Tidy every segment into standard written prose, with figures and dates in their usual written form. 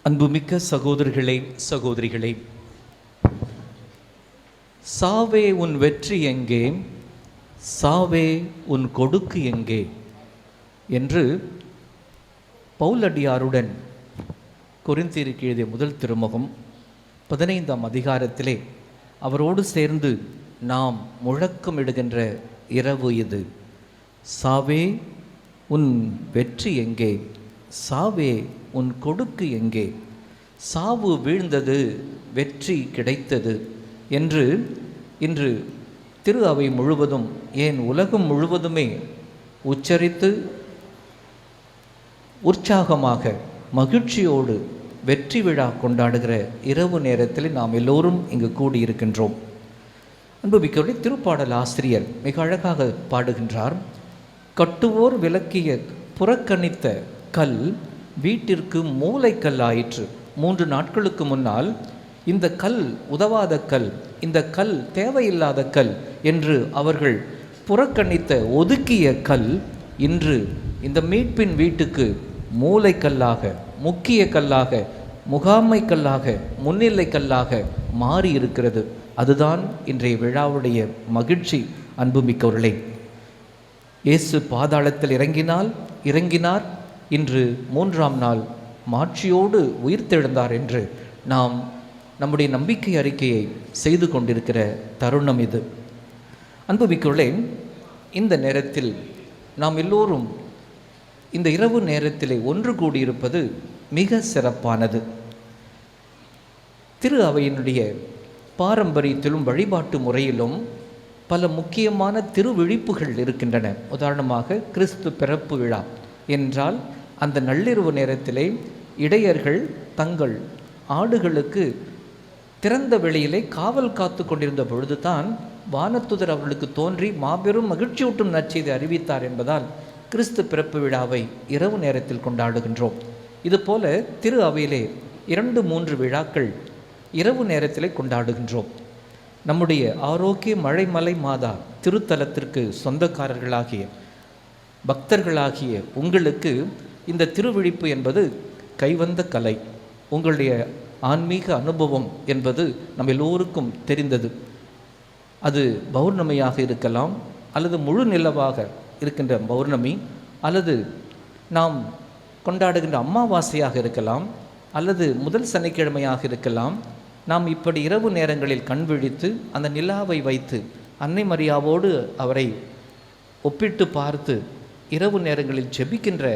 அன்புமிக்க சகோதரர்களே, சகோதரிகளே, சாவே உன் வெற்றி எங்கே, சாவே உன் கொடுக்கு எங்கே என்று பவுலடியாருடன் கொரிந்தியருக்கு எழுதிய முதல் திருமுகம் 15ஆம் அதிகாரத்திலே அவரோடு சேர்ந்து நாம் முழக்கமிடுகின்ற இரவு இது. சாவே உன் வெற்றி எங்கே, சாவே உன் கொடுக்கு எங்கே, சாவு வீழ்ந்தது, வெற்றி கிடைத்தது என்று இன்று திரு அவை முழுவதும், ஏன் உலகம் முழுவதுமே உச்சரித்து உற்சாகமாக மகிழ்ச்சியோடு வெற்றி விழா கொண்டாடுகிற இரவு நேரத்தில் நாம் எல்லோரும் இங்கு கூடியிருக்கின்றோம். அன்புமிக்கவர்களே, திருப்பாடல் ஆசிரியர் மிக அழகாக பாடுகின்றார். கட்டுவோர் விலக்கிய புறக்கணித்த கல் வீட்டிற்கு மூலைக்கல் ஆயிற்று. 3 நாட்களுக்கு முன்னால் இந்த கல் உதவாத கல், இந்த கல் தேவையில்லாத கல் என்று அவர்கள் புறக்கணித்த ஒதுக்கிய கல் இன்று இந்த மீட்பின் வீட்டுக்கு மூலைக்கல்லாக, முக்கிய கல்லாக, முகாமை கல்லாக, முன்னிலை கல்லாக மாறி இருக்கிறது. அதுதான் இன்றைய விழாவுடைய மகிழ்ச்சி. அன்புமிக்கவர்களே, இயேசு பாதாளத்தில் இறங்கினார். இன்று 3ஆம் நாள் மாட்சியோடு உயிர்த்தெழுந்தார் என்று நாம் நம்முடைய நம்பிக்கை அறிக்கையை செய்து கொண்டிருக்கிற தருணம் இது. அன்புமிக்கவர்களே, இந்த நேரத்தில் நாம் எல்லோரும் இந்த இரவு நேரத்திலே ஒன்று கூடியிருப்பது மிக சிறப்பானது. திரு அவையினுடைய பாரம்பரியத்திலும் வழிபாட்டு முறையிலும் பல முக்கியமான திருவிழிப்புகள் இருக்கின்றன. உதாரணமாக கிறிஸ்து பிறப்பு விழா என்றால் அந்த நள்ளிரவு நேரத்திலே இடையர்கள் தங்கள் ஆடுகளுக்கு திறந்த வெளியிலே காவல் காத்து கொண்டிருந்த பொழுதுதான் வானத்துதர் அவர்களுக்கு தோன்றி மாபெரும் மகிழ்ச்சியூட்டும் நற்செய்தி அறிவித்தார் என்பதால் கிறிஸ்து பிறப்பு விழாவை இரவு நேரத்தில் கொண்டாடுகின்றோம். இதுபோல திரு அவையிலே 2-3 விழாக்கள் இரவு நேரத்திலே கொண்டாடுகின்றோம். நம்முடைய ஆரோக்கிய மழைமலை மாதா திருத்தலத்திற்கு சொந்தக்காரர்களாகிய பக்தர்களாகிய உங்களுக்கு இந்த திருவிழிப்பு என்பது கைவந்த கலை. உங்களுடைய ஆன்மீக அனுபவம் என்பது நம்ம எல்லோருக்கும் தெரிந்தது. அது பௌர்ணமியாக இருக்கலாம், அல்லது முழு நிலவாக இருக்கின்ற பௌர்ணமி, அல்லது நாம் கொண்டாடுகின்ற அமாவாசையாக இருக்கலாம், அல்லது முதல் சனிக்கிழமையாக இருக்கலாம். நாம் இப்படி இரவு நேரங்களில் கண் விழித்து அந்த நிலாவை வைத்து அன்னை மரியாவோடு அவரை ஒப்பிட்டு பார்த்து இரவு நேரங்களில் ஜெபிக்கின்ற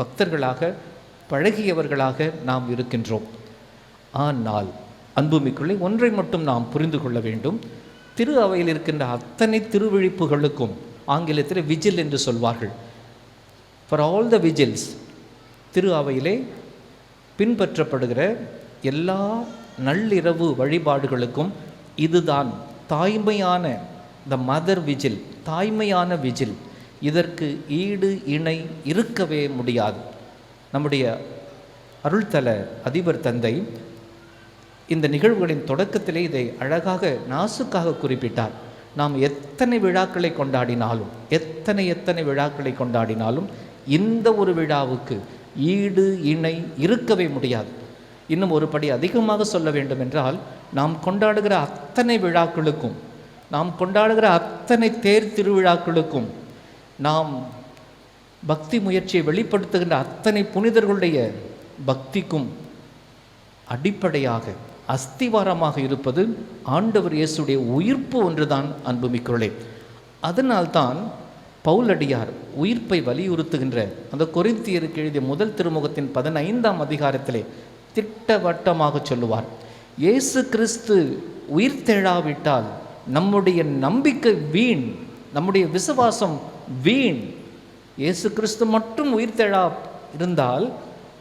பக்தர்களாக, பழகியவர்களாக நாம் இருக்கின்றோம். ஆனால் அன்புமிக்குள்ளே ஒன்றை மட்டும் நாம் புரிந்து கொள்ள வேண்டும். திரு அவையில் இருக்கின்ற அத்தனை திருவிழிப்புகளுக்கும் ஆங்கிலத்தில் விஜில் என்று சொல்வார்கள். ஃபார் ஆல் த விஜில்ஸ், திரு அவையிலே பின்பற்றப்படுகிற எல்லா நள்ளிரவு வழிபாடுகளுக்கும் இதுதான் தாய்மையான த மதர் விஜில், தாய்மையான விஜில். இதற்கு ஈடு இணை இருக்கவே முடியாது. நம்முடைய அருள்தல அதிபர் தந்தை இந்த நிகழ்வுகளின் தொடக்கத்திலே இதை அழகாக நாசுக்காக குறிப்பிட்டார். நாம் எத்தனை விழாக்களை கொண்டாடினாலும், எத்தனை விழாக்களை கொண்டாடினாலும் இந்த ஒரு விழாவுக்கு ஈடு இணை இருக்கவே முடியாது. இன்னும் ஒரு படி அதிகமாக சொல்ல வேண்டும் என்றால், நாம் கொண்டாடுகிற அத்தனை விழாக்களுக்கும், நாம் கொண்டாடுகிற அத்தனை தேர் திருவிழாக்களுக்கும், நாம் பக்தி முயற்சியை வெளிப்படுத்துகின்ற அத்தனை புனிதர்களுடைய பக்திக்கும் அடிப்படையாக, அஸ்திவாரமாக இருப்பது ஆண்டவர் இயேசுடைய உயிர்ப்பு ஒன்றுதான். அன்புமிக்கவர்களே, அதனால்தான் பவுலடியார் உயிர்ப்பை வலியுறுத்துகின்ற அந்த கொரிந்தியருக்கு எழுதிய முதல் திருமுகத்தின் 15ஆம் அதிகாரத்திலே திட்டவட்டமாக சொல்லுவார், இயேசு கிறிஸ்து உயிர்த்தெழாவிட்டால் நம்முடைய நம்பிக்கை வீண், நம்முடைய விசுவாசம் வீண். இயேசு கிறிஸ்து மட்டும் உயிர்த்தெழா இருந்தால்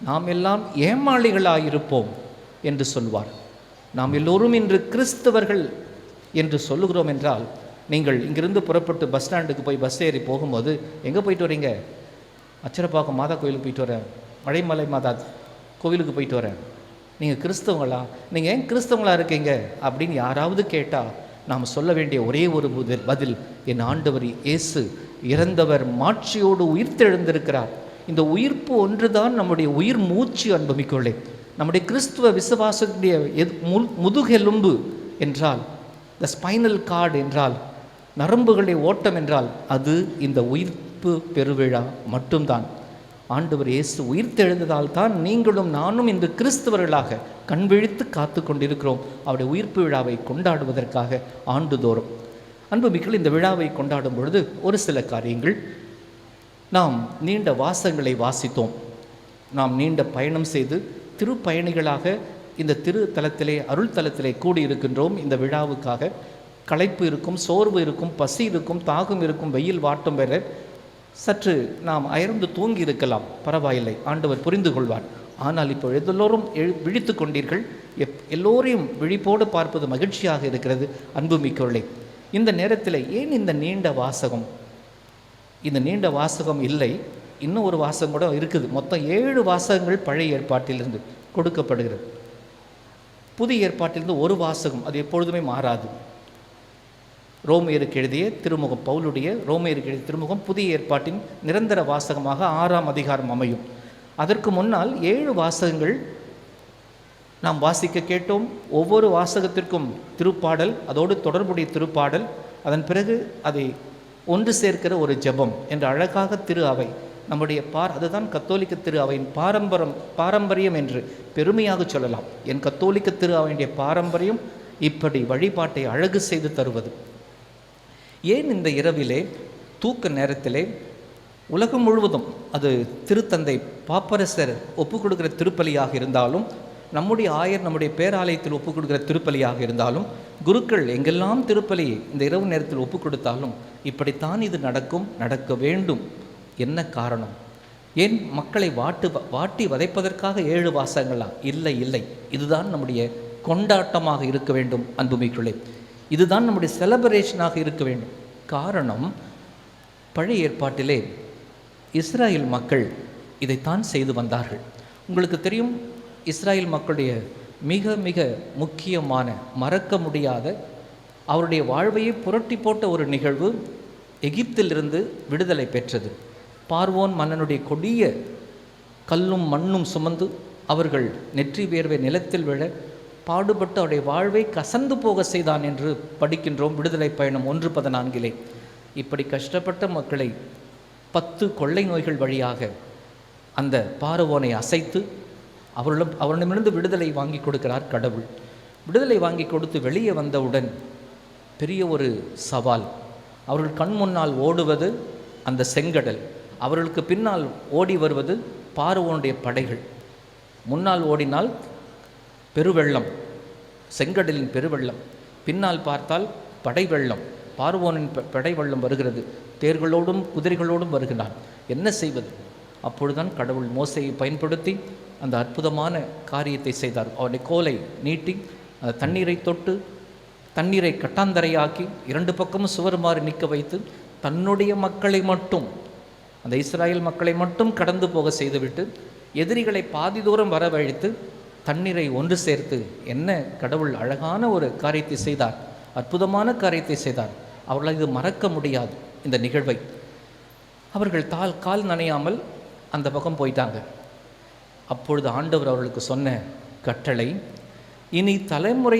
நாம் எல்லாம் ஏமாளிகளாயிருப்போம் என்று சொல்வார். நாம் எல்லோரும் இன்று கிறிஸ்தவர்கள் என்று சொல்லுகிறோம் என்றால், நீங்கள் இங்கிருந்து புறப்பட்டு பஸ் ஸ்டாண்டுக்கு போய் பஸ் ஏறி போகும்போது, எங்கே போயிட்டு வரீங்க? அச்சரப்பாக்கம் மாதா கோயிலுக்கு போயிட்டு வரேன், மழைமலை மாதா கோவிலுக்கு போயிட்டு வரேன். நீங்கள் கிறிஸ்தவங்களா? நீங்கள் ஏன் கிறிஸ்தவங்களா இருக்கீங்க அப்படின்னு யாராவது கேட்டால் நாம் சொல்ல வேண்டிய ஒரே ஒரு பதில், என் ஆண்டவர் இயேசு இறந்தவர் மாட்சியோடு உயிர்த்தெழுந்திருக்கிறார். இந்த உயிர்ப்பு ஒன்றுதான் நம்முடைய உயிர் மூச்சு. அன்புமிக்கவர்களே, நம்முடைய கிறிஸ்துவ விசுவாசத்துடைய முதுகெலும்பு என்றால், த ஸ்பைனல் கார்டு என்றால், நரம்புகளுடைய ஓட்டம் என்றால் அது இந்த உயிர்ப்பு பெருவிழா மட்டும்தான். ஆண்டவர் இயேசு உயிர்த்தெழுந்ததால் தான் நீங்களும் நானும் இந்த கிறிஸ்தவர்களாக கண்விழித்து காத்து கொண்டிருக்கிறோம் அவருடைய உயிர்ப்பு விழாவை கொண்டாடுவதற்காக ஆண்டுதோறும். அன்புமிக்கள், இந்த விழாவை கொண்டாடும் பொழுது ஒரு சில காரியங்கள், நாம் நீண்ட வாசங்களை வாசித்தோம். நாம் நீண்ட பயணம் செய்து திருப்பயணிகளாக இந்த திருத்தலத்திலே, அருள் தலத்திலே கூடியிருக்கின்றோம். இந்த விழாவுக்காக களைப்பு இருக்கும், சோர்வு இருக்கும், பசி இருக்கும், தாகம் இருக்கும், வெயில் வாட்டம் பெற சற்று நாம் அயர்ந்து தூங்கி இருக்கலாம், பரவாயில்லை, ஆண்டவர் புரிந்து கொள்வார். ஆனால் இப்போ எல்லோரும் விழித்து கொண்டீர்கள். எல்லோரையும் விழிப்போடு பார்ப்பது மகிழ்ச்சியாக இருக்கிறது. அன்புமிக்கவர்களே, இந்த நேரத்தில் ஏன் இந்த நீண்ட வாசகம்? இந்த நீண்ட வாசகம் இல்லை, இன்னும் ஒரு வாசகம் கூட இருக்குது. மொத்தம் 7 வாசகங்கள் பழைய ஏற்பாட்டிலிருந்து கொடுக்கப்படுகிறது. புதிய ஏற்பாட்டிலிருந்து ஒரு வாசகம், அது எப்பொழுதுமே மாறாது. ரோமையருக்கு எழுதிய திருமுகம், பவுலுடைய ரோமையருக்கு எழுதிய திருமுகம் புதிய ஏற்பாட்டின் நிரந்தர வாசகமாக 6ஆம் அதிகாரம் அமையும். அதற்கு முன்னால் 7 வாசகங்கள் நாம் வாசிக்க கேட்டோம். ஒவ்வொரு வாசகத்திற்கும் திருப்பாடல், அதோடு தொடர்புடைய திருப்பாடல், அதன் பிறகு அதை ஒன்று சேர்க்கிற ஒரு ஜெபம் என்ற அழகாக திரு அவை நம்முடைய அதுதான் கத்தோலிக்க திரு அவையின் பாரம்பரியம் என்று பெருமையாக சொல்லலாம். என் கத்தோலிக்க திரு அவையுடைய பாரம்பரியம் இப்படி வழிபாட்டை அழகு செய்து தருவது. ஏன் இந்த இரவிலே தூக்க நேரத்திலே உலகம் முழுவதும், அது திருத்தந்தை பாப்பரசர் ஒப்புக் கொடுக்கிற திருப்பலியாக இருந்தாலும், நம்முடைய ஆயர் நம்முடைய பேராலயத்தில் ஒப்புக் கொடுக்கிற திருப்பலியாக இருந்தாலும், குருக்கள் எங்கெல்லாம் திருப்பலி இந்த இரவு நேரத்தில் ஒப்புக் கொடுத்தாலும் இப்படித்தான் இது நடக்கும், நடக்க வேண்டும். என்ன காரணம்? ஏன் மக்களை வாட்டி வதைப்பதற்காக 7 வாசகங்களா? இல்லை இல்லை, இதுதான் நம்முடைய கொண்டாட்டமாக இருக்க வேண்டும். அன்புமிக்குள்ளே, இதுதான் நம்முடைய செலப்ரேஷனாக இருக்க வேண்டும். காரணம், பழைய ஏற்பாட்டிலே இஸ்ராயேல் மக்கள் இதைத்தான் செய்து வந்தார்கள். உங்களுக்கு தெரியும், இஸ்ராயேல் மக்களுடைய மிக மிக முக்கியமான, மறக்க முடியாத, அவருடைய வாழ்வையை புரட்டி போட்ட ஒரு நிகழ்வு எகிப்திலிருந்து விடுதலை பெற்றது. பார்வோன் மன்னனுடைய கொடிய கல்லும் மண்ணும் சுமந்து அவர்கள் நெற்றி வேர்வை நிலத்தில் விழ பாடுபட்டு அவருடைய வாழ்வை கசந்து போக செய்தான் என்று படிக்கின்றோம் விடுதலை பயணம் 1:14. இப்படி கஷ்டப்பட்ட மக்களை 10 கொள்ளை நோய்கள் வழியாக அந்த பார்வோனை அசைத்து அவரிடமிருந்து விடுதலை வாங்கி கொடுக்கிறார் கடவுள். விடுதலை வாங்கி கொடுத்து வெளியே வந்தவுடன் பெரிய ஒரு சவால். அவர்கள் கண் முன்னால் ஓடுவது அந்த செங்கடல், அவர்களுக்கு பின்னால் ஓடி வருவது பார்வோனுடைய படைகள். முன்னால் ஓடினால் பெருவெள்ளம், செங்கடலின் பெருவெள்ளம், பின்னால் பார்த்தால் படை வெள்ளம், பார்வோனின் படை வெள்ளம் வருகிறது, தேர்களோடும் குதிரைகளோடும் வருகிறான். என்ன செய்வது? அப்பொழுதுதான் கடவுள் மோசையை பயன்படுத்தி அந்த அற்புதமான காரியத்தை செய்தார். அவருடைய கோலை நீட்டி அந்த தண்ணீரை தொட்டு தண்ணீரை கட்டாந்தரையாக்கி 2 பக்கமும் சுவருமாறு நிற்க வைத்து தன்னுடைய மக்களை மட்டும், அந்த இஸ்ராயேல் மக்களை மட்டும் கடந்து போக செய்துவிட்டு எதிரிகளை பாதி தூரம் வரவழைத்து தண்ணீரை ஒன்று சேர்த்து, என்ன கடவுள் அழகான ஒரு காரியத்தை செய்தார், அற்புதமான காரியத்தை செய்தார். அவர்களால் இது மறக்க முடியாது இந்த நிகழ்வை. அவர்கள் கால் நனையாமல் அந்த பக்கம் போயிட்டாங்க. அப்பொழுது ஆண்டவர் அவர்களுக்கு சொன்ன கட்டளை, இனி தலைமுறை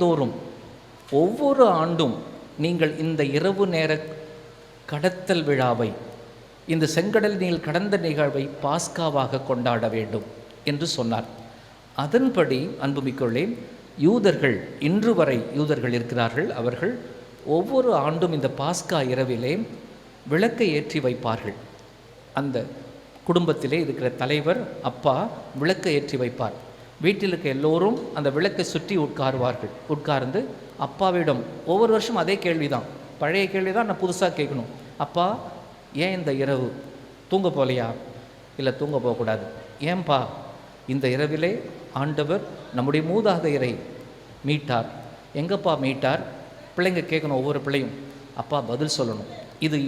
தோறும் ஒவ்வொரு ஆண்டும் நீங்கள் இந்த இரவு நேர கடத்தல் விழாவை, இந்த செங்கடல் நீர் கடந்த நிகழ்வை பாஸ்காவாக கொண்டாட வேண்டும் என்று சொன்னார். அதன்படி அன்புமிக்கொள்ளே, யூதர்கள், இன்று வரை யூதர்கள் இருக்கிறார்கள், அவர்கள் ஒவ்வொரு ஆண்டும் இந்த பாஸ்கா இரவிலே விளக்கை ஏற்றி வைப்பார்கள். அந்த குடும்பத்திலே இருக்கிற தலைவர் அப்பா விளக்கை ஏற்றி வைப்பார். வீட்டில் இருக்க எல்லோரும் அந்த விளக்கை சுற்றி உட்கார்ந்து அப்பாவிடம் ஒவ்வொரு வருஷம் அதே கேள்விதான், பழைய கேள்வி தான், நான் புதுசாக கேட்கணும். அப்பா, ஏன் இந்த இரவு தூங்க போகலையா? இல்லை, தூங்க போகக்கூடாது. ஏன்பா? இந்த இரவிலே ஆண்டவர் நம்முடைய மூதாதையரை மீட்டார். எங்கப்பா மீட்டார்? பிள்ளைங்க கேட்கணும், ஒவ்வொரு பிள்ளையும் அப்பா பதில் சொல்லணும். இது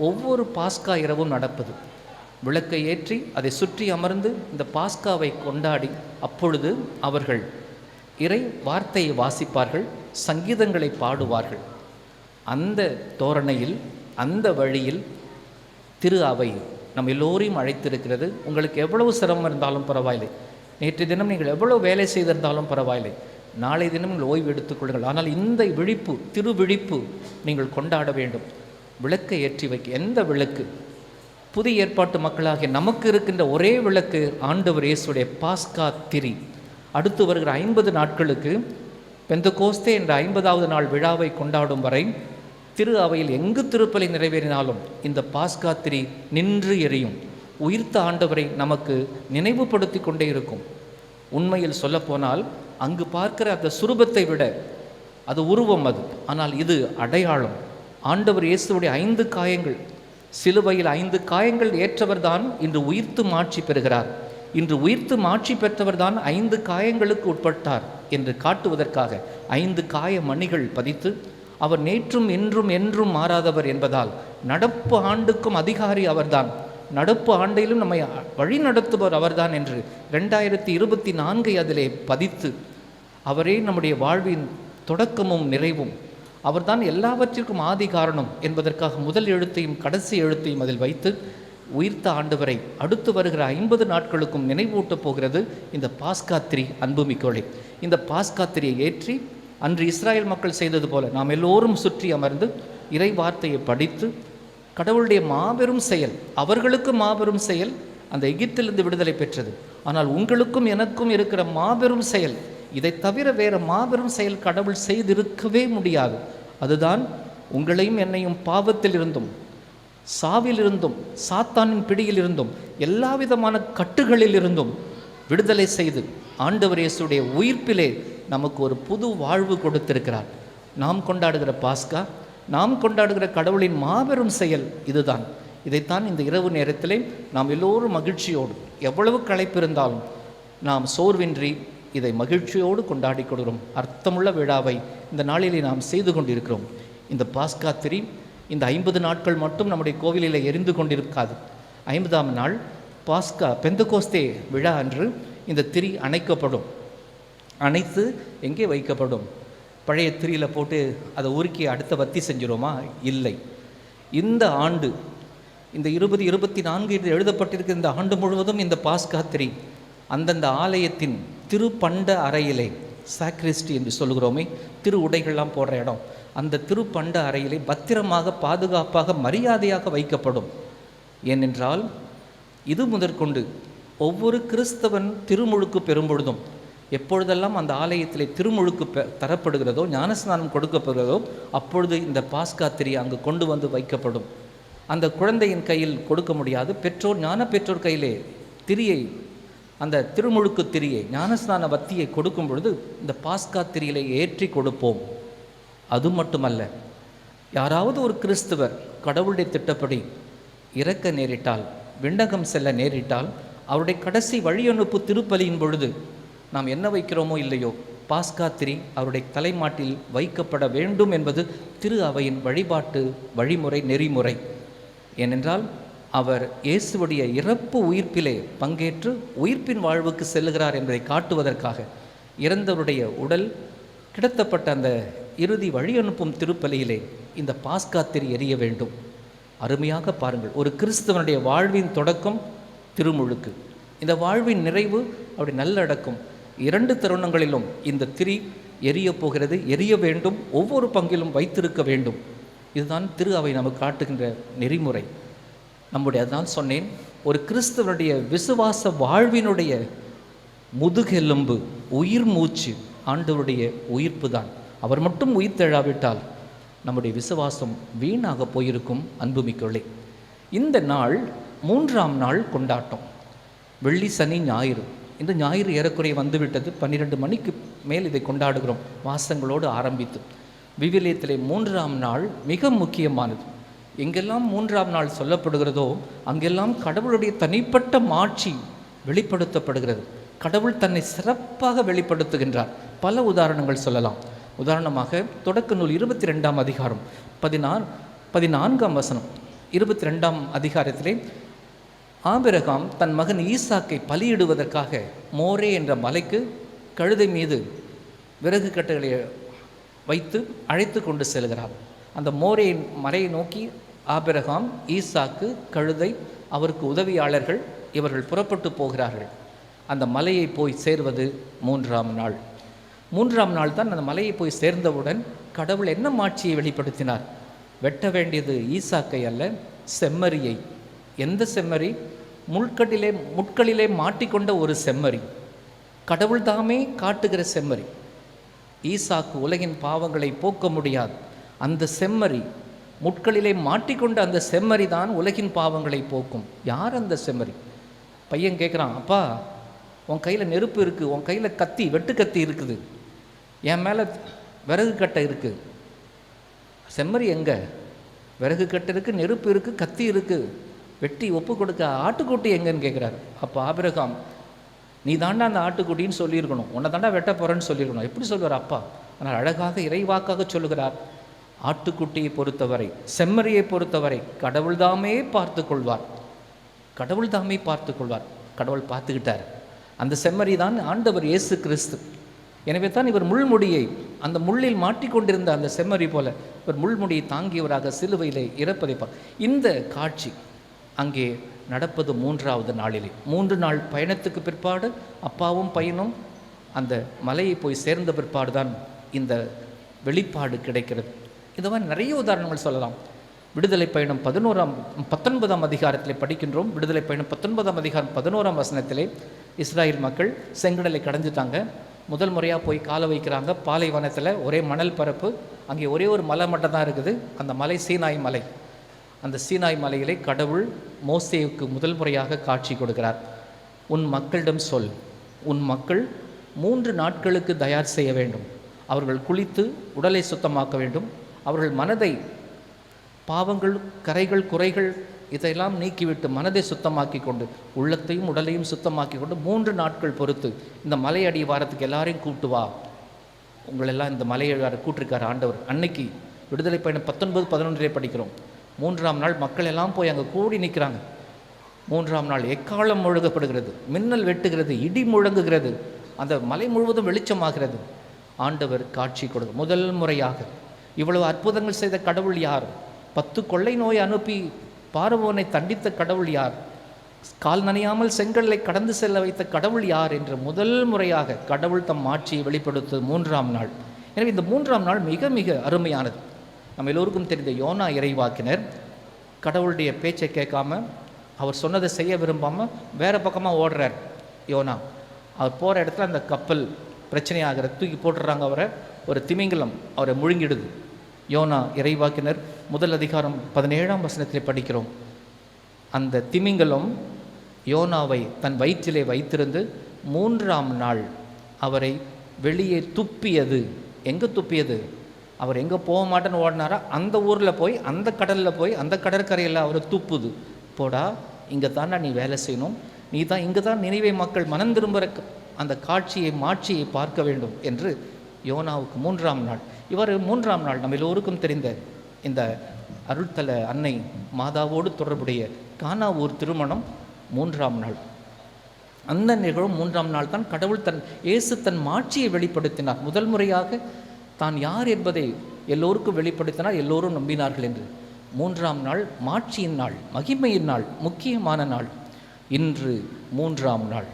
ஒவ்வொரு பாஸ்கா இரவும் நடப்பது. விளக்கை ஏற்றி அதை சுற்றி அமர்ந்து இந்த பாஸ்காவை கொண்டாடி அப்பொழுது அவர்கள் இறை வார்த்தையை வாசிப்பார்கள், சங்கீதங்களை பாடுவார்கள். அந்த தோரணையில், அந்த வழியில் திரு அவை நம் எல்லோரையும் அழைத்திருக்கிறது. உங்களுக்கு எவ்வளவு சிரமம் இருந்தாலும் பரவாயில்லை, நேற்றைய தினம் நீங்கள் எவ்வளோ வேலை செய்திருந்தாலும் பரவாயில்லை, நாளை தினம் நீங்கள் ஓய்வு எடுத்துக்கொள்ளுங்கள். ஆனால் இந்த விழிப்பு, திருவிழிப்பு நீங்கள் கொண்டாட வேண்டும். விளக்கை ஏற்றி வைக்க, எந்த விளக்கு? புதிய ஏற்பாட்டு மக்களாகிய நமக்கு இருக்கின்ற ஒரே விளக்கு ஆண்டவர் இயேசுடைய பாஸ்கா திரி. அடுத்து வருகிற 50 நாட்களுக்கு பெந்தகோஸ்தே என்ற 50வது நாள் விழாவை கொண்டாடும் வரை திரு அவையில் எங்கு திருப்பலி நிறைவேறினாலும் இந்த பாஸ்கா திரி நின்று எரியும். உயிர்த்த ஆண்டவரை நமக்கு நினைவுபடுத்தி கொண்டே இருக்கும். உண்மையில் சொல்லப்போனால் அங்கு பார்க்கிற அந்த சுரூபத்தை விட அது உருவம் அது, ஆனால் இது அடையாளம். ஆண்டவர் இயேசுடைய 5 காயங்கள், சிலுவையில் 5 காயங்கள் ஏற்றவர்தான் இன்று உயிர்த்து மாட்சி பெறுகிறார். இன்று உயிர்த்து மாட்சி பெற்றவர்தான் 5 காயங்களுக்கு உட்பட்டார் என்று காட்டுவதற்காக 5 காய மணிகள் பதித்து, அவர் நேற்றும் இன்றும் என்றும் மாறாதவர் என்பதால் நடப்பு ஆண்டுக்கும் அதிகாரி அவர்தான், நடப்பு ஆண்டிலும் நம்மை வழி நடத்துபவர் அவர்தான் என்று 2024 அதிலே பதித்து, அவரே நம்முடைய வாழ்வின் தொடக்கமும் நிறைவும், அவர்தான் எல்லாவற்றிற்கும் ஆதி காரணம் என்பதற்காக முதல் எழுத்தையும் கடைசி எழுத்தையும் அதில் வைத்து உயிர்த்த ஆண்டவரை அடுத்து வருகிற 50 நாட்களுக்கும் நினைவூட்டப் போகிறது இந்த பாஸ்கா திரி. அன்புமிக்கோளே, இந்த பாஸ்கா திரியை ஏற்றி அன்று இஸ்ராயல் மக்கள் செய்தது போல நாம் எல்லோரும் சுற்றி அமர்ந்து இறை வார்த்தையை படித்து, கடவுளுடைய மாபெரும் செயல், அவர்களுக்கு மாபெரும் செயல் அந்த எகிப்திலிருந்து விடுதலை பெற்றது. ஆனால் உங்களுக்கும் எனக்கும் இருக்கிற மாபெரும் செயல், இதை தவிர வேறு மாபெரும் செயல் கடவுள் செய்திருக்கவே முடியாது. அதுதான் உங்களையும் என்னையும் பாவத்தில் இருந்தும், சாவில் இருந்தும், சாத்தானின் பிடியில் இருந்தும், எல்லா விதமான கட்டுகளில் இருந்தும் விடுதலை செய்து ஆண்டவர் இயேசுடைய உயிர்ப்பிலே நமக்கு ஒரு புது வாழ்வு கொடுத்திருக்கிறார். நாம் கொண்டாடுகிற பாஸ்கா, நாம் கொண்டாடுகிற கடவுளின் மாபெரும் செயல் இதுதான். இதைத்தான் இந்த இரவு நேரத்திலே நாம் எல்லோரும் மகிழ்ச்சியோடு, எவ்வளவு களைப்பு இருந்தாலும் நாம் சோர்வின்றி இதை மகிழ்ச்சியோடு கொண்டாடி கொடுக்கிறோம். அர்த்தமுள்ள விழாவை இந்த நாளிலே நாம் செய்து கொண்டிருக்கிறோம். இந்த பாஸ்கா திரி இந்த 50 நாட்கள் மட்டும் நம்முடைய கோவிலில் எரிந்து கொண்டிருக்காது. 50ஆம் நாள் பாஸ்கா பெந்தகோஸ்தே விழா அன்று இந்த திரி அணைக்கப்படும். அணைத்து எங்கே வைக்கப்படும்? பழைய திரியில் போட்டு அதை உருக்கி அடுத்த வத்தி செஞ்சிருமா? இல்லை. இந்த ஆண்டு, இந்த 2024 என்று எழுதப்பட்டிருக்கிற இந்த ஆண்டு முழுவதும் இந்த பாஸ்கா திரி அந்தந்த ஆலயத்தின் திருப்பண்ட அறையிலே, சாக்ரிஸ்டி என்று சொல்கிறோமே, திரு உடைகள்லாம் போடுற இடம், அந்த திருப்பண்ட அறையிலே பத்திரமாக, பாதுகாப்பாக, மரியாதையாக வைக்கப்படும். ஏனென்றால் இது முதற்கொண்டு ஒவ்வொரு கிறிஸ்தவன் திருமுழுக்கு பெறும்பொழுதும், எப்பொழுதெல்லாம் அந்த ஆலயத்திலே திருமுழுக்கு தரப்படுகிறதோ, ஞானஸ்நானம் கொடுக்கப்படுகிறதோ, அப்பொழுது இந்த பாஸ்கா திரி அங்கு கொண்டு வந்து வைக்கப்படும். அந்த குழந்தையின் கையில் கொடுக்க முடியாது. பெற்றோர், ஞான பெற்றோர் கையிலே திரியை, அந்த திருமுழுக்கு திரியை, ஞானஸ்நான வத்தியை கொடுக்கும் பொழுது இந்த பாஸ்கா திரியிலே ஏற்றி கொடுப்போம். அது மட்டுமல்ல, யாராவது ஒரு கிறிஸ்தவர் கடவுளுடைய திட்டப்படி இறக்க நேரிட்டால், விண்ணகம் செல்ல நேரிட்டால், அவருடைய கடைசி வழியனுப்பு திருப்பலியின் பொழுது நாம் என்ன வைக்கிறோமோ இல்லையோ, பாஸ்கா திரி அவருடைய தலைமாட்டில் வைக்கப்பட வேண்டும் என்பது திரு அவையின் வழிபாட்டு வழிமுறை, நெறிமுறை. ஏனென்றால் அவர் இயேசுவுடைய இறப்பு உயிர்ப்பிலே பங்கேற்று உயிர்ப்பின் வாழ்வுக்கு செல்லுகிறார் என்பதை காட்டுவதற்காக இறந்தவருடைய உடல் கிடத்தப்பட்ட அந்த இறுதி வழியனுப்பும் திருப்பலியிலே இந்த பாஸ்கா திரி எரிய வேண்டும். அருமையாக பாருங்கள், ஒரு கிறிஸ்தவனுடைய வாழ்வின் தொடக்கம் திருமுழுக்கு, இந்த வாழ்வின் நிறைவு அவருடைய நல்லடக்கம். 2 தருணங்களிலும் இந்த திரி எரிய போகிறது, எரிய வேண்டும், ஒவ்வொரு பங்கிலும் வைத்திருக்க வேண்டும். இதுதான் திரு அவை நமக்கு காட்டுகின்ற நெறிமுறை. நம்முடைய, அதான் சொன்னேன், ஒரு கிறிஸ்தவனுடைய விசுவாச வாழ்வினுடைய முதுகெலும்பு, உயிர் மூச்சு ஆண்டவருடைய உயிர்ப்பு தான். அவர் மட்டும் உயிர் தெழாவிட்டால் நம்முடைய விசுவாசம் வீணாக போயிருக்கும். அன்புமிக்கொள்ளே, இந்த நாள் 3ஆம் நாள் கொண்டாட்டம், வெள்ளி, சனி, ஞாயிறு. இந்த ஞாயிறு ஏறக்குறைய வந்துவிட்டது. 12 மணிக்கு மேல் இதை கொண்டாடுகிறோம், வாசங்களோடு ஆரம்பித்து. விவிலியத்திலே 3ஆம் நாள் மிக முக்கியமானது. எங்கெல்லாம் 3ஆம் நாள் சொல்லப்படுகிறதோ அங்கெல்லாம் கடவுளுடைய தனிப்பட்ட மாட்சி வெளிப்படுத்தப்படுகிறது. கடவுள் தன்னை சிறப்பாக வெளிப்படுத்துகின்றார். பல உதாரணங்கள் சொல்லலாம். உதாரணமாக தொடக்க நூல் 22ஆம் அதிகாரம் 14ஆம் வசனம். 22ஆம் அதிகாரத்திலே ஆபிரகாம் தன் மகன் ஈசாக்கை பலியிடுவதற்காக மோரே என்ற மலைக்கு கழுதை மீது விறகு கட்டைகளை வைத்து அழைத்து கொண்டு செல்கிறார். அந்த மோரே மலையை நோக்கி ஆபிரகாம், ஈசாக்கு, கழுதை, அவருக்கு உதவியாளர்கள், இவர்கள் புறப்பட்டு போகிறார்கள். அந்த மலையை போய் சேர்வது 3ஆம் நாள். 3ஆம் நாள் தான் அந்த மலையை போய் சேர்ந்தவுடன் கடவுள் என்ன மாட்சியை வெளிப்படுத்தினார்? வெட்ட வேண்டியது ஈசாக்கை அல்ல, செம்மறியை. எந்த செம்மறி? முட்களிலே மாட்டிக்கொண்ட ஒரு செம்மறி, கடவுள் தாமே காட்டுகிற செம்மறி. ஈசாக்கு உலகின் பாவங்களை போக்க முடியாது. அந்த செம்மறி, முட்களிலே மாட்டிக்கொண்ட அந்த செம்மறி தான் உலகின் பாவங்களை போக்கும். யார் அந்த செம்மறி? பையன் கேட்குறான், அப்பா உன் கையில் நெருப்பு இருக்குது, உன் கையில் கத்தி, வெட்டு கத்தி இருக்குது, என் மேலே விறகு கட்டை இருக்குது, செம்மறி எங்கே? விறகு கட்டை இருக்குது, நெருப்பு இருக்குது, கத்தி இருக்குது, வெட்டி ஒப்பு கொடுக்க ஆட்டுக்குட்டி எங்கன்னு கேட்குறாரு. அப்போ ஆபிரகாம், நீ தாண்டா அந்த ஆட்டுக்குட்டின்னு சொல்லியிருக்கணும், உன்னை தாண்டா வெட்ட போகிறேன்னு சொல்லியிருக்கணும். எப்படி சொல்லுவார் அப்பா? ஆனால் அழகாக இறைவாக்காக சொல்லுகிறார், ஆட்டுக்குட்டியை பொறுத்தவரை, செம்மறியை பொறுத்தவரை கடவுள் தாமே பார்த்து கொள்வார். கடவுள் தாமே பார்த்து கொள்வார். கடவுள் பார்த்துக்கிட்டார். அந்த செம்மறி தான் ஆண்டவர் இயேசு கிறிஸ்து. எனவே தான் இவர் முள்முடியை, அந்த முள்ளில் மாட்டிக்கொண்டிருந்த அந்த செம்மறி போல இவர் முள்முடியை தாங்கியவராக சிலுவையிலே இறப்பதைப்பார். இந்த காட்சி அங்கே நடப்பது 3ஆவது நாளிலே. 3 நாள் பயணத்துக்கு பிற்பாடு அப்பாவும் பையனும் அந்த மலையை போய் சேர்ந்த பிற்பாடு தான் இந்த வெளிப்பாடு கிடைக்கிறது. இந்த மாதிரி நிறைய உதாரணங்கள் சொல்லலாம். விடுதலை பயணம் 19ஆம் அதிகாரத்திலே படிக்கின்றோம். விடுதலை பயணம் 19ஆம் அதிகாரம் 11ஆம் வசனத்திலே இஸ்ராயல் மக்கள் செங்கடலை கடந்துட்டாங்க. முதல் முறையாக போய் காலை வைக்கிறாங்க. பாலைவனத்தில் ஒரே மணல் பரப்பு, அங்கே ஒரே ஒரு மலை மட்டும் தான் இருக்குது. அந்த மலை சீனாய் மலை. அந்த சீனாய் மலையிலே கடவுள் மோசேவுக்கு முதல் முறையாக காட்சி கொடுக்கிறார். உன் மக்களிடம் சொல், உன் மக்கள் 3 நாட்களுக்கு தயார் செய்ய வேண்டும். அவர்கள் குளித்து உடலை சுத்தமாக்க வேண்டும். அவர்கள் மனதை, பாவங்கள், கரைகள், குறைகள் இதையெல்லாம் நீக்கிவிட்டு மனதை சுத்தமாக்கி கொண்டு, உள்ளத்தையும் உடலையும் சுத்தமாக்கி கொண்டு 3 நாட்கள் பொறுத்து இந்த மலையடி வாரத்துக்கு எல்லாரையும் கூப்பிட்டு வா. உங்களெல்லாம் இந்த மலையடிவார கூட்டிருக்கார் ஆண்டவர். அன்னைக்கு விடுதலை பயணம் 19-11 படிக்கிறோம். 3ஆம் நாள் மக்கள் எல்லாம் போய் அங்கே கூடி நிற்கிறாங்க. 3ஆம் நாள் எக்காலம் முழங்கப்படுகிறது, மின்னல் வெட்டுகிறது, இடி முழங்குகிறது, அந்த மலை முழுவதும் வெளிச்சமாகிறது. ஆண்டவர் காட்சி கொடுக்க முதல் முறையாக. இவ்வளவு அற்புதங்கள் செய்த கடவுள் யார்? 10 கொள்ளை நோய் அனுப்பி பார்வோனை தண்டித்த கடவுள் யார்? கால் நனையாமல் செங்கல்லை கடந்து செல்ல வைத்த கடவுள் யார் என்று முதல் முறையாக கடவுள் தம் ஆட்சியை வெளிப்படுத்த 3ஆம் நாள். எனவே இந்த 3ஆம் நாள் மிக மிக அருமையானது. நம்ம எல்லோருக்கும் தெரிந்த யோனா இறைவாக்கினர் கடவுளுடைய பேச்சை கேட்காம, அவர் சொன்னதை செய்ய விரும்பாமல் வேறு பக்கமாக ஓடுறார். யோனா அவர் போகிற இடத்துல அந்த கப்பல் பிரச்சனையாகிற, தூக்கி போட்டுடுறாங்க அவரை. ஒரு திமிங்கலம் அவரை முழுங்கிடுது. யோனா இறைவாக்கினர் முதல் அதிகாரம் 17ஆம் வசனத்திலே படிக்கிறோம். அந்த திமிங்கலம் யோனாவை தன் வயிற்றிலே வைத்திருந்து 3ஆம் நாள் அவரை வெளியே துப்பியது. எங்கே துப்பியது? அவர் எங்கே போக மாட்டேன்னு ஓடினாரா அந்த ஊரில் போய், அந்த கடலில் போய், அந்த கடற்கரையில் அவரை துப்புது. போடா, இங்கே தானே நீ வேலை செய்யணும், நீ தான் இங்கே தான் நினைவே மக்கள் மனம் திரும்புகிற அந்த காட்சியை, மாட்சியை பார்க்க வேண்டும் என்று யோனாவுக்கு 3ஆம் நாள். இவர் 3ஆம் நாள் நம்ம எல்லோருக்கும் தெரிந்த இந்த அருள்தல அன்னை மாதாவோடு தொடர்புடைய கானா ஊர் திருமணம் 3ஆம் நாள். அந்த நிகழ்வும் 3ஆம் நாள் தான் கடவுள் இயேசு தன் மாட்சியை வெளிப்படுத்தினார். முதல் முறையாக தான் யார் என்பதை எல்லோருக்கும் வெளிப்படுத்தினார். எல்லோரும் நம்பினார்கள் என்று. 3ஆம் நாள் மாட்சியின் நாள், மகிமையின் நாள், முக்கியமான நாள். இன்று 3ஆம் நாள்.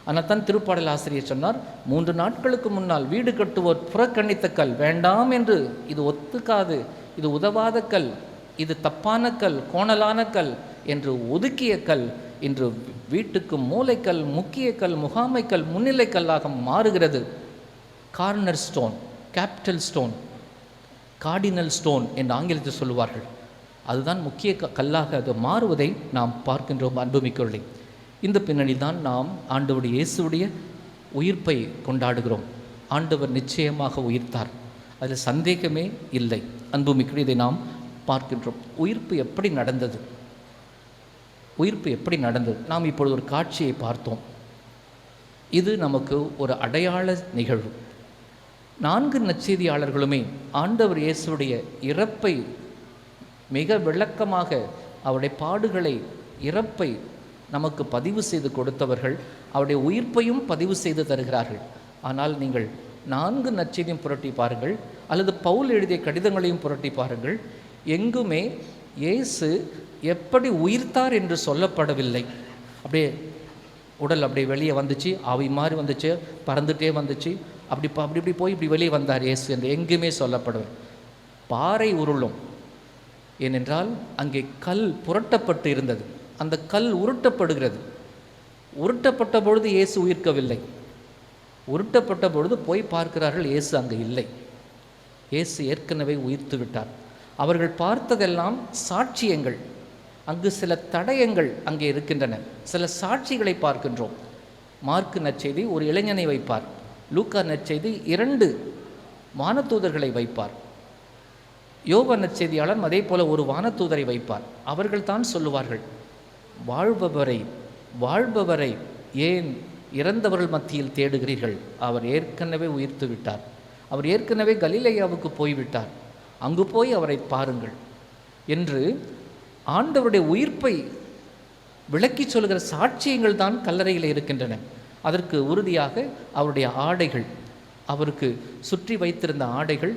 ஆனால் தான் திருப்பாடல் ஆசிரியர் சொன்னார், 3 நாட்களுக்கு முன்னால் வீடு கட்டுவோர் புறக்கணித்த கல் வேண்டாம் என்று, இது ஒத்துக்காது, இது உதவாத கல், இது தப்பான கல், கோணலான கல் என்று ஒதுக்கிய கல் இன்று வீட்டுக்கு மூளைக்கல், முக்கிய கல், முகாமை கல், முன்னிலை கல்லாக மாறுகிறது. Corner stone, capital stone, cardinal stone என்று ஆங்கிலத்தில் சொல்லுவார்கள். அதுதான் முக்கிய கல்லாக அது மாறுவதை நாம் பார்க்கின்றோம். அன்புமிக்கவர்களே, இந்த பின்னணி தான் நாம் ஆண்டவருடைய இயேசுடைய உயிர்ப்பை கொண்டாடுகிறோம். ஆண்டவர் நிச்சயமாக உயிர்த்தார், அதில் சந்தேகமே இல்லை. அன்புமிக்கவர்களே, இதை நாம் பார்க்கின்றோம். உயிர்ப்பு எப்படி நடந்தது? உயிர்ப்பு எப்படி நடந்தது? நாம் இப்பொழுது ஒரு காட்சியை பார்த்தோம். இது நமக்கு ஒரு அடையாள நிகழ்வு. 4 நற்செய்தியாளர்களுமே ஆண்டவர் இயேசுடைய இறப்பை மிக விளக்கமாக, அவருடைய பாடுகளை, இறப்பை நமக்கு பதிவு செய்து கொடுத்தவர்கள். அவருடைய உயிர்ப்பையும் பதிவு செய்து தருகிறார்கள். ஆனால் நீங்கள் 4 நற்செய்தியும் புரட்டி பாருங்கள், அல்லது பவுல் எழுதிய கடிதங்களையும் புரட்டி பாருங்கள். எங்குமே இயேசு எப்படி உயிர்த்தார் என்று சொல்லப்படவில்லை. அப்படியே உடல் அப்படியே வெளியே வந்துச்சு, ஆவி மாதிரி வந்துச்சு, பறந்துகிட்டே வந்துச்சு, அப்படி இப்படி போய் இப்படி வெளியே வந்தார் இயேசு என்று எங்குமே சொல்லப்படுவார். பாறை உருளும், ஏனென்றால் அங்கே கல் புரட்டப்பட்டு இருந்தது. அந்த கல் உருட்டப்படுகிறது. உருட்டப்பட்ட பொழுது இயேசு உயிர்க்கவில்லை. உருட்டப்பட்ட பொழுது போய் பார்க்கிறார்கள், இயேசு அங்கே இல்லை. இயேசு ஏற்கனவே உயிர்த்து விட்டார். அவர்கள் பார்த்ததெல்லாம் சாட்சியங்கள். அங்கு சில தடயங்கள் அங்கே இருக்கின்றன, சில சாட்சிகளை பார்க்கின்றோம். மார்க்கு நற்செய்தி ஒரு இளைஞனை வைப்பார், லூக்கா நற்செய்தி 2 வானதூதர்களை வைப்பார், யோவான் நற்செய்தியாளர் அதே போல ஒரு வானதூதரை வைப்பார். அவர்கள் தான் சொல்லுவார்கள், வாழ்பவரை ஏன் இறந்தவர்கள் மத்தியில் தேடுகிறீர்கள்? அவர் ஏற்கனவே உயிர்த்து விட்டார். அவர் ஏற்கனவே கலிலேயாவுக்கு போய்விட்டார். அங்கு போய் அவரை பாருங்கள் என்று ஆண்டவருடைய உயிர்ப்பை விளக்கி சொல்கிற சாட்சியங்கள் தான் கல்லறையில் இருக்கின்றன. அதற்கு உறுதியாக அவருடைய ஆடைகள், அவருக்கு சுற்றி வைத்திருந்த ஆடைகள்.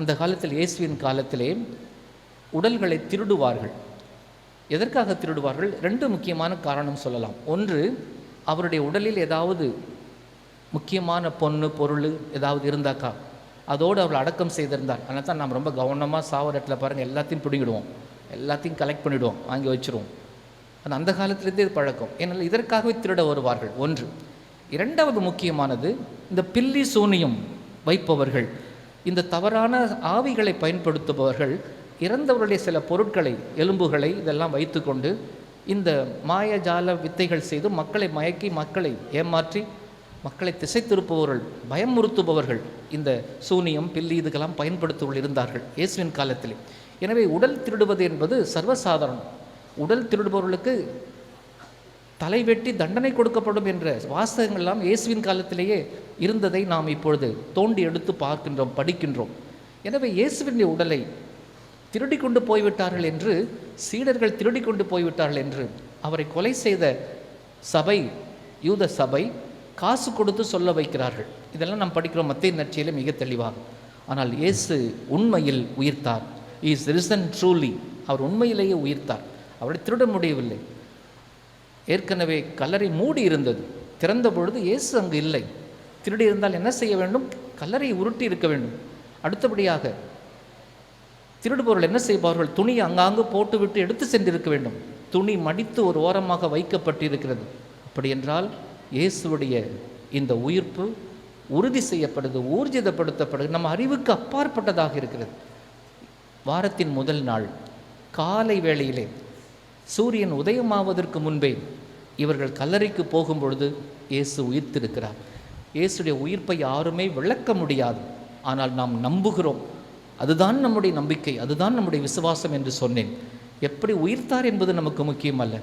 அந்த காலத்தில், இயேசுவின் காலத்திலே உடல்களை திருடுவார்கள். எதற்காக திருடுவார்கள்? 2 முக்கியமான காரணம் சொல்லலாம். ஒன்று, அவருடைய உடலில் ஏதாவது முக்கியமான பொண்ணு பொருள் ஏதாவது இருந்தாக்கா அதோடு அவர்கள் அடக்கம் செய்திருந்தார். அதனால் தான் நாம் ரொம்ப கவனமாக சாவர இடத்துல பாருங்கள், எல்லாத்தையும் பிடிங்கிடுவோம், எல்லாத்தையும் கலெக்ட் பண்ணிவிடுவோம், வாங்கி வச்சுருவோம். அது அந்த காலத்திலேருந்தே பழக்கம். ஏன்னால் இதற்காகவே திருட வருவார்கள். ஒன்று. 2வது முக்கியமானது, இந்த பில்லி சூனியம் வைப்பவர்கள், இந்த தவறான ஆவிகளை பயன்படுத்துபவர்கள் இறந்தவர்களுடைய சில பொருட்களை, எலும்புகளை இதெல்லாம் வைத்துக்கொண்டு இந்த மாயஜால வித்தைகள் செய்து மக்களை மயக்கி, மக்களை ஏமாற்றி, மக்களை திசை திருப்புபவர்கள், பயமுறுத்துபவர்கள் இந்த சூனியம், பில்லி இதுக்கெல்லாம் பயன்படுத்துவர்கள் இருந்தார்கள் இயேசுவின் காலத்திலே. எனவே உடல் திருடுவது என்பது சர்வசாதாரணம். உடல் திருடுபவர்களுக்கு தலைவெட்டி தண்டனை கொடுக்கப்படும் என்ற வாசகங்கள்லாம் இயேசுவின் காலத்திலேயே இருந்ததை நாம் இப்பொழுது தோண்டி எடுத்து பார்க்கின்றோம், படிக்கின்றோம். எனவே இயேசுவின் உடலை திருடி கொண்டு போய்விட்டார்கள் என்று, சீடர்கள் திருடி கொண்டு போய்விட்டார்கள் என்று அவரை கொலை செய்த சபை, யூத சபை காசு கொடுத்து சொல்ல வைக்கிறார்கள். இதெல்லாம் நாம் படிக்கிறோம் மத்தேயு நற்செய்தியிலே மிக தெளிவாக. ஆனால் இயேசு உண்மையில் உயிர்த்தார். Is ரிசன் truly. அவர் உண்மையிலேயே உயிர்த்தார். அவரை திருட முடியவில்லை. ஏற்கனவே கல்லறை மூடி இருந்தது. திறந்த பொழுது இயேசு அங்கு இல்லை. திருடி இருந்தால் என்ன செய்ய வேண்டும்? கல்லறையை உருட்டி இருக்க வேண்டும். அடுத்தபடியாக திருடுபவர்கள் என்ன செய்வார்கள்? துணியை அங்காங்கு போட்டுவிட்டு எடுத்து சென்றிருக்க வேண்டும். துணி மடித்து ஒரு ஓரமாக வைக்கப்பட்டிருக்கிறது. அப்படி என்றால் இயேசுவுடைய இந்த உயிர்ப்பு உறுதி செய்யப்படுது, ஊர்ஜிதப்படுத்தப்படுது, நம்ம அறிவுக்கு அப்பாற்பட்டதாக இருக்கிறது. வாரத்தின் முதல் நாள் காலை வேளையிலே சூரியன் உதயமாவதற்கு முன்பே இவர்கள் கல்லறைக்கு போகும் பொழுது இயேசு உயிர்த்திருக்கிறார். இயேசுடைய உயிர்ப்பை யாருமே விளக்க முடியாது. ஆனால் நாம் நம்புகிறோம். அதுதான் நம்முடைய நம்பிக்கை, அதுதான் நம்முடைய விசுவாசம் என்று சொன்னேன். எப்படி உயிர்த்தார் என்பது நமக்கு முக்கியம் அல்ல.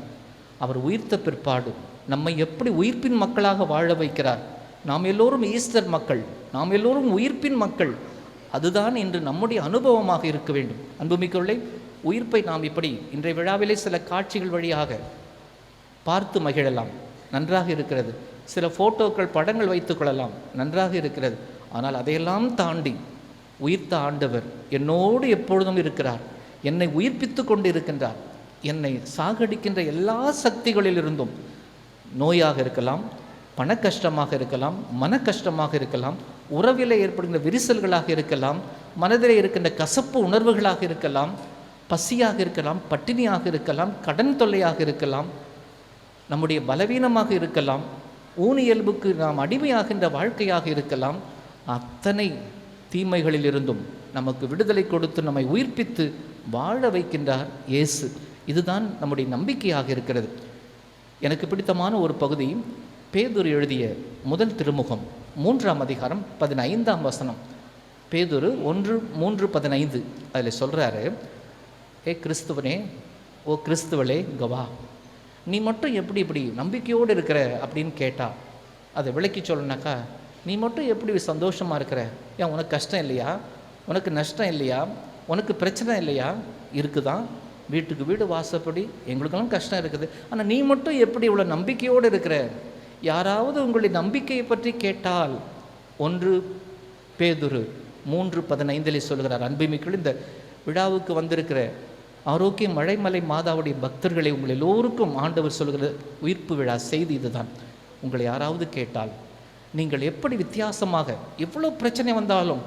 அவர் உயிர்த்த பிற்பாடு நம்மை எப்படி உயிர்ப்பின் மக்களாக வாழ வைக்கிறார். நாம் எல்லோரும் ஈஸ்டர் மக்கள், நாம் எல்லோரும் உயிர்ப்பின் மக்கள். அதுதான் இன்று நம்முடைய அனுபவமாக இருக்க வேண்டும். அன்புமிக்கவர்களே, உயிர்ப்பை நாம் இப்படி இன்றைய விழாவிலே சில காட்சிகள் வழியாக பார்த்து மகிழலாம், நன்றாக இருக்கிறது. சில ஃபோட்டோக்கள், படங்கள் வைத்துக் கொள்ளலாம், நன்றாக இருக்கிறது. ஆனால் அதையெல்லாம் தாண்டி உயிர்த்த ஆண்டவர் என்னோடு எப்பொழுதும் இருக்கிறார். என்னை உயிர்ப்பித்து கொண்டு இருக்கின்றார். என்னை சாகடிக்கின்ற எல்லா சக்திகளிலிருந்தும், நோயாக இருக்கலாம், பண கஷ்டமாக இருக்கலாம், மன கஷ்டமாக இருக்கலாம், உறவிலே ஏற்படுகின்ற விரிசல்களாக இருக்கலாம், மனதிலே இருக்கின்ற கசப்பு உணர்வுகளாக இருக்கலாம், பசியாக இருக்கலாம், பட்டினியாக இருக்கலாம், கடன் தொல்லையாக இருக்கலாம், நம்முடைய பலவீனமாக இருக்கலாம், ஊனியல்புக்கு நாம் அடிமையாகின்ற வாழ்க்கையாக இருக்கலாம். அத்தனை தீமைகளிலிருந்தும் நமக்கு விடுதலை கொடுத்து நம்மை உயிர்ப்பித்து வாழ வைக்கின்றார் இயேசு. இதுதான் நம்முடைய நம்பிக்கையாக இருக்கிறது. எனக்கு பிடித்தமான ஒரு பகுதி, பேதுரு எழுதிய முதல் திருமுகம் 3ஆம் அதிகாரம் 15ஆம் வசனம். பேதுரு 1:3-15 அதில் சொல்கிறாரு, ஏ கிறிஸ்துவனே, ஓ கிறிஸ்துவளே கவா, நீ மட்டும் எப்படி இப்படி நம்பிக்கையோடு இருக்கிற அப்படின்னு கேட்டால் அதை விளக்கி சொல்லனாக்கா, நீ மட்டும் எப்படி சந்தோஷமாக இருக்கிற? ஏன் உனக்கு கஷ்டம் இல்லையா? உனக்கு நஷ்டம் இல்லையா? உனக்கு பிரச்சனை இல்லையா? இருக்குதான், வீட்டுக்கு வீடு வாசப்படி எங்களுக்கெல்லாம் கஷ்டம் இருக்குது. ஆனால் நீ மட்டும் எப்படி இவ்வளோ நம்பிக்கையோடு இருக்கிற? யாராவது உங்களுடைய நம்பிக்கையை பற்றி கேட்டால் 1 பேதுரு 3:15 சொல்கிறார். அன்புமிக்கள், இந்த விழாவுக்கு வந்திருக்கிற ஆரோக்கிய மழைமலை மாதாவுடைய பக்தர்களை உங்கள் எல்லோருக்கும் ஆண்டவர் சொல்கிற உயிர்ப்பு விழா செய்தி இதுதான். உங்களை யாராவது கேட்டால் நீங்கள் எப்படி வித்தியாசமாக, எவ்வளோ பிரச்சனை வந்தாலும்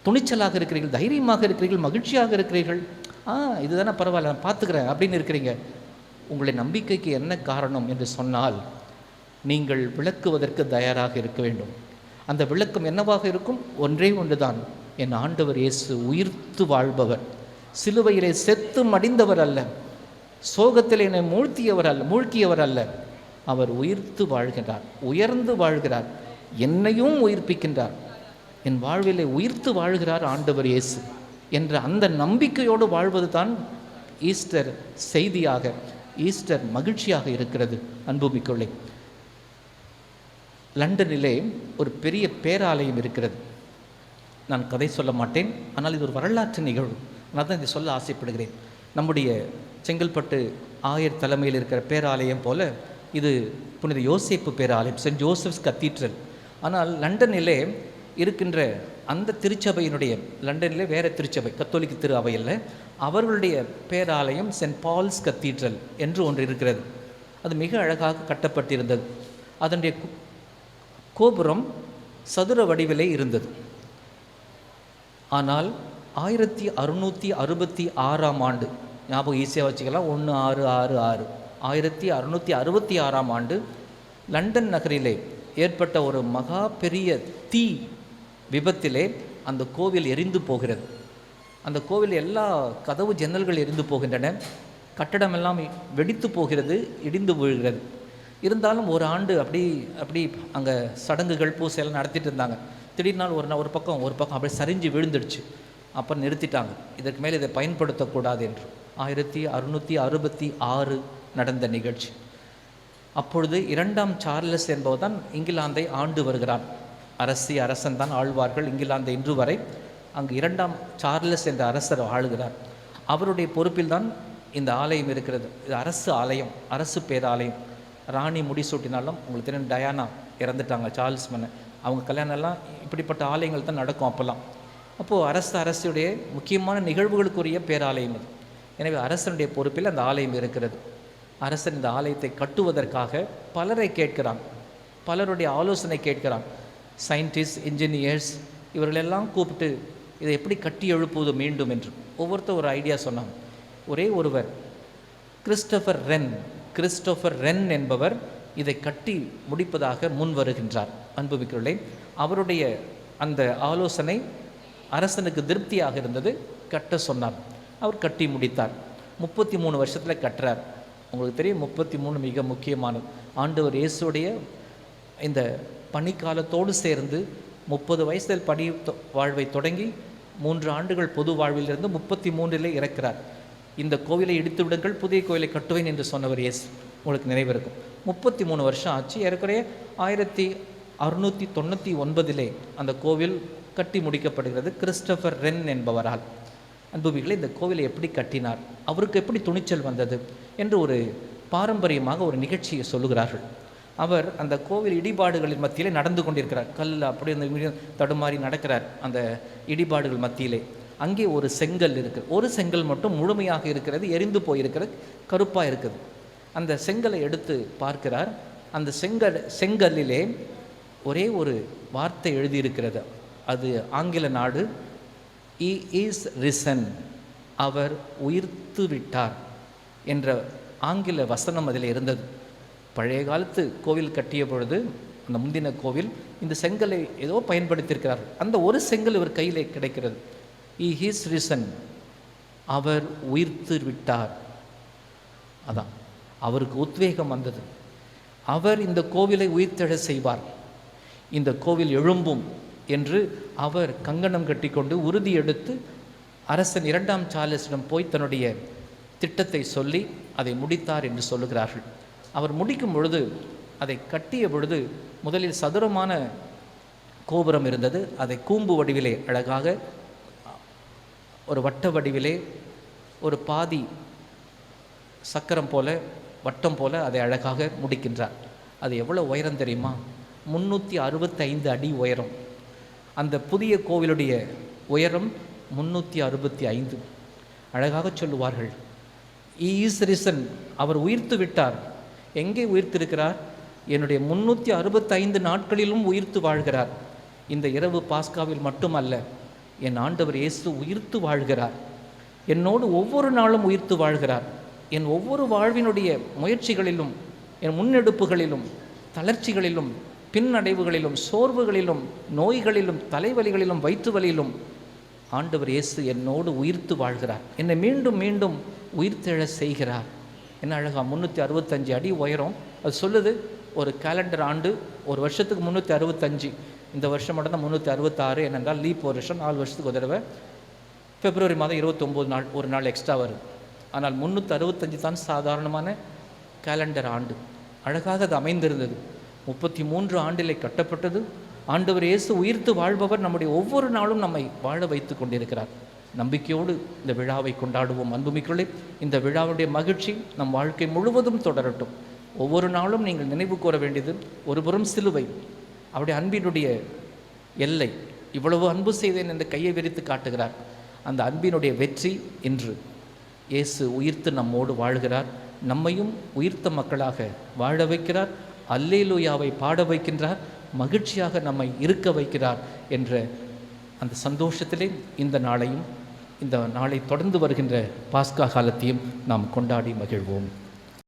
துணிச்சலாக இருக்கிறீர்கள், தைரியமாக இருக்கிறீர்கள், மகிழ்ச்சியாக இருக்கிறீர்கள், இதுதானே பரவாயில்ல நான் பார்த்துக்கிறேன் அப்படின்னு இருக்கிறீங்க, உங்களை நம்பிக்கைக்கு என்ன காரணம் என்று சொன்னால், நீங்கள் விளக்குவதற்கு தயாராக இருக்க வேண்டும். அந்த விளக்கம் என்னவாக இருக்கும்? ஒன்றே ஒன்றுதான், என் ஆண்டவர் இயேசு உயிர்த்து வாழ்பவர், சிலுவையிலே செத்து மடிந்தவர் அல்ல, சோகத்தில் என்னை மூழ்கியவர் அல்ல, அவர் உயிர்த்து வாழ்கிறார், உயர்ந்து வாழ்கிறார், என்னையும் உயிர்ப்பிக்கின்றார், என் வாழ்விலே உயிர்த்து வாழ்கிறார் ஆண்டவர் இயேசு என்ற அந்த நம்பிக்கையோடு வாழ்வது தான் ஈஸ்டர் செய்தியாக, ஈஸ்டர் மகிழ்ச்சியாக இருக்கிறது. அன்புமிக்கொள்ளே, லண்டனிலே ஒரு பெரிய பேராலயம் இருக்கிறது. நான் கதை சொல்ல மாட்டேன், ஆனால் இது ஒரு வரலாற்று நிகழ்வு. நான் தான் இதை சொல்ல ஆசைப்படுகிறேன். நம்முடைய செங்கல்பட்டு ஆயர் தலைமையில் இருக்கிற பேராலயம் போல இது புனித யோசேப்பு பேராலயம், சென்ட் ஜோசப்ஸ் கத்தீட்ரல். ஆனால் லண்டனிலே இருக்கின்ற அந்த திருச்சபையினுடைய, லண்டனிலே வேறு திருச்சபை, கத்தோலிக்க திரு அவை அல்ல, அவர்களுடைய பேராலயம் சென்ட் பால்ஸ் கத்தீட்ரல் என்று ஒன்று இருக்கிறது. அது மிக அழகாக கட்டப்பட்டிருந்தது. அதனுடைய கோபுரம் சதுர வடிவிலே இருந்தது. ஆனால் 1666 ஆண்டு, ஞாபகம் ஈஸியாக வச்சுக்கலாம், 1666, 1666 லண்டன் நகரிலே ஏற்பட்ட ஒரு மகா பெரிய தீ விபத்திலே அந்த கோவில் எரிந்து போகிறது. அந்த கோவில் எல்லா கதவு ஜன்னல்கள் எரிந்து போகின்றன, கட்டடம் எல்லாம் வெடித்து போகிறது, இடிந்து விழுகிறது. இருந்தாலும் ஒரு ஆண்டு அப்படி அங்கே சடங்குகள் பூசையெல்லாம் நடத்திட்டு இருந்தாங்க. திடீர்னால் ஒரு பக்கம் அப்படி சரிஞ்சு விழுந்துடுச்சு. அப்புறம் நிறுத்திட்டாங்க, இதற்கு மேலே இதை பயன்படுத்தக்கூடாது என்று. 1666 நடந்த நிகழ்ச்சி. அப்பொழுது 2ஆம் சார்லஸ் என்பவர் தான் இங்கிலாந்தை ஆண்டு வருகிறார். அரசன் தான் ஆழ்வார்கள் இங்கிலாந்தை இன்று வரை. அங்கு 2ஆம் சார்லஸ் என்ற அரசர் ஆளுகிறார். அவருடைய பொறுப்பில் தான் இந்த ஆலயம் இருக்கிறது. இது அரசு ஆலயம், அரசு பேராலயம். ராணி முடிசூட்டினாலும் உங்களுக்கு தெரியும், டயானா இறந்துட்டாங்க, சார்ல்ஸ் மன்னர், அவங்க கல்யாணம்லாம் இப்படிப்பட்ட ஆலயங்கள் தான் நடக்கும் அப்போல்லாம். அப்போது அரசுடைய முக்கியமான நிகழ்வுகளுக்குரிய பேராலயம் அது. எனவே அரசனுடைய பொறுப்பில் அந்த ஆலயம் இருக்கிறது. அரசன் இந்த ஆலயத்தை கட்டுவதற்காக பலரை கேட்கிறான், பலருடைய ஆலோசனை கேட்கிறான். சயின்டிஸ்ட், இன்ஜினியர்ஸ் இவர்களெல்லாம் கூப்பிட்டு இதை எப்படி கட்டி எழுப்புவது மீண்டும் என்று ஒவ்வொருத்தர் ஒரு ஐடியா சொன்னாங்க. ஒரே ஒருவர் கிறிஸ்டோஃபர் ரென் என்பவர் இதை கட்டி முடிப்பதாக முன் வருகின்றார். அன்புமிக்கர்களே, அவருடைய அந்த ஆலோசனை அரசனுக்கு திருப்தியாக இருந்தது. கட்ட சொன்னார், அவர் கட்டி முடித்தார். 33 வருஷத்தில் கட்டுறார். உங்களுக்கு தெரியும், 33 மிக முக்கியமானது. ஆண்டவர் இயேசுடைய இந்த பணிக்காலத்தோடு சேர்ந்து 30 வயசில் பணி வாழ்வை தொடங்கி 3 ஆண்டுகள் பொது வாழ்விலிருந்து 33 இறக்கிறார். இந்த கோவிலை இடித்து விடுங்கள், புதிய கோவிலை கட்டுவேன் என்று சொன்னவர் இயேசு. உங்களுக்கு நினைவிருக்கும். 33 வருஷம் ஆச்சு. ஏறக்குறைய 1699 அந்த கோவில் கட்டி முடிக்கப்படுகிறது கிறிஸ்டோஃபர் ரென் என்பவரால். அன்புமிகளே, இந்த கோவிலை எப்படி கட்டினார், அவருக்கு எப்படி துணிச்சல் வந்தது என்று ஒரு பாரம்பரியமாக ஒரு நிகழ்ச்சியை சொல்லுகிறார்கள். அவர் அந்த கோவில் இடிபாடுகளின் மத்தியிலே நடந்து கொண்டிருக்கிறார். கல் அப்படி தடுமாறி நடக்கிறார் அந்த இடிபாடுகள் மத்தியிலே. அங்கே ஒரு செங்கல் இருக்குது. ஒரு செங்கல் மட்டும் முழுமையாக இருக்கிறது, எரிந்து போயிருக்கிறது, கருப்பாக இருக்குது. அந்த செங்கலை எடுத்து பார்க்கிறார். அந்த செங்கல்லிலே ஒரே ஒரு வார்த்தை எழுதியிருக்கிறது. அது ஆங்கில நாடு, "He is risen", அவர் உயிர்த்து விட்டார் என்ற ஆங்கில வசனம் அதில் இருந்தது. பழைய காலத்து கோவில் கட்டிய பொழுது, அந்த முந்தின கோவில், இந்த செங்கலை ஏதோ பயன்படுத்தியிருக்கிறார். அந்த ஒரு செங்கல் இவர் கையிலே கிடைக்கிறது. "He is risen", அவர் உயிர்த்து விட்டார். அதான் அவருக்கு உத்வேகம் வந்தது. அவர் இந்த கோவிலை உயிர்த்தெழ செய்வார், இந்த கோவில் எழும்பும் என்று அவர் கங்கணம் கட்டிக்கொண்டு உறுதி எடுத்து அரசன் 2ஆம் சார்லஸிடம் போய் தன்னுடைய திட்டத்தை சொல்லி அதை முடித்தார் என்று சொல்லுகிறார்கள். அவர் முடிக்கும் பொழுது, அதை கட்டிய பொழுது, முதலில் சதுரமான கோபுரம் இருந்தது. அதை கூம்பு வடிவிலே அழகாக ஒரு வட்ட வடிவிலே ஒரு பாதி சக்கரம் போல, வட்டம் போல அதை அழகாக முடிக்கின்றார். அது எவ்வளோ உயரம் தெரியுமா? 365 அடி உயரம். அந்த புதிய கோவிலுடைய உயரம் 365. அழகாக சொல்லுவார்கள், "He is risen." அவர் உயிர்த்து விட்டார். எங்கே உயிர்த்திருக்கிறார்? என்னுடைய 365 நாட்களிலும் உயிர்த்து வாழ்கிறார். இந்த இரவு பாஸ்காவில் மட்டுமல்ல, என் ஆண்டவர் இயேசு உயிர்த்து வாழ்கிறார். என்னோடு ஒவ்வொரு நாளும் உயிர்த்து வாழ்கிறார். என் ஒவ்வொரு வாழ்வினுடைய முயற்சிகளிலும், என் முன்னெடுப்புகளிலும், தளர்ச்சிகளிலும், பின்னடைவுகளிலும், சோர்வுகளிலும், நோய்களிலும், தலைவலிகளிலும், வயிற்று வலியிலும் ஆண்டவர் இயேசு என்னோடு உயிர்த்து வாழ்கிறார். என்னை மீண்டும் மீண்டும் உயிர்த்தெழ செய்கிறார். என்ன அழகா! 365 அடி உயரம். அது சொல்லுது, ஒரு கேலண்டர் ஆண்டு ஒரு வருஷத்துக்கு 365. இந்த வருஷம் மட்டும் தான் 366. ஏனென்றால் லீப் வருஷம் 4 வருஷத்துக்கு ஒரு தடவை பிப்ரவரி மாதம் 29 நாள், ஒரு நாள் எக்ஸ்ட்ரா வருது. ஆனால் 365 தான் சாதாரணமான கேலண்டர் ஆண்டு. அழகாக அது அமைந்திருந்தது. 33 ஆண்டிலே கட்டப்பட்டது. ஆண்டவர் இயேசு உயிர்த்து வாழ்பவர் நம்முடைய ஒவ்வொரு நாளும் நம்மை வாழ வைத்து கொண்டிருக்கிறார். நம்பிக்கையோடு இந்த விழாவை கொண்டாடுவோம். அன்புமிக்கர்களே, இந்த விழாவுடைய மகிழ்ச்சி நம் வாழ்க்கை முழுவதும் தொடரட்டும். ஒவ்வொரு நாளும் நீங்கள் நினைவு கூற வேண்டியது, ஒருபுறம் சிலுவை, அவருடைய அன்பினுடைய எல்லை. இவ்வளவு அன்பு செய்தேன் என்று கையை விரித்து காட்டுகிறார். அந்த அன்பினுடைய வெற்றி இன்று இயேசு உயிர்த்து நம்மோடு வாழ்கிறார். நம்மையும் உயிர்த்த மக்களாக வாழ வைக்கிறார். அல்லேலூயாவை பாட வைக்கின்றார். மகிழ்ச்சியாக நம்மை இருக்க வைக்கிறார் என்ற அந்த சந்தோஷத்திலே இந்த நாளையும், இந்த நாளை தொடர்ந்து வருகின்ற பாஸ்கா காலத்தையும் நாம் கொண்டாடி மகிழ்வோம்.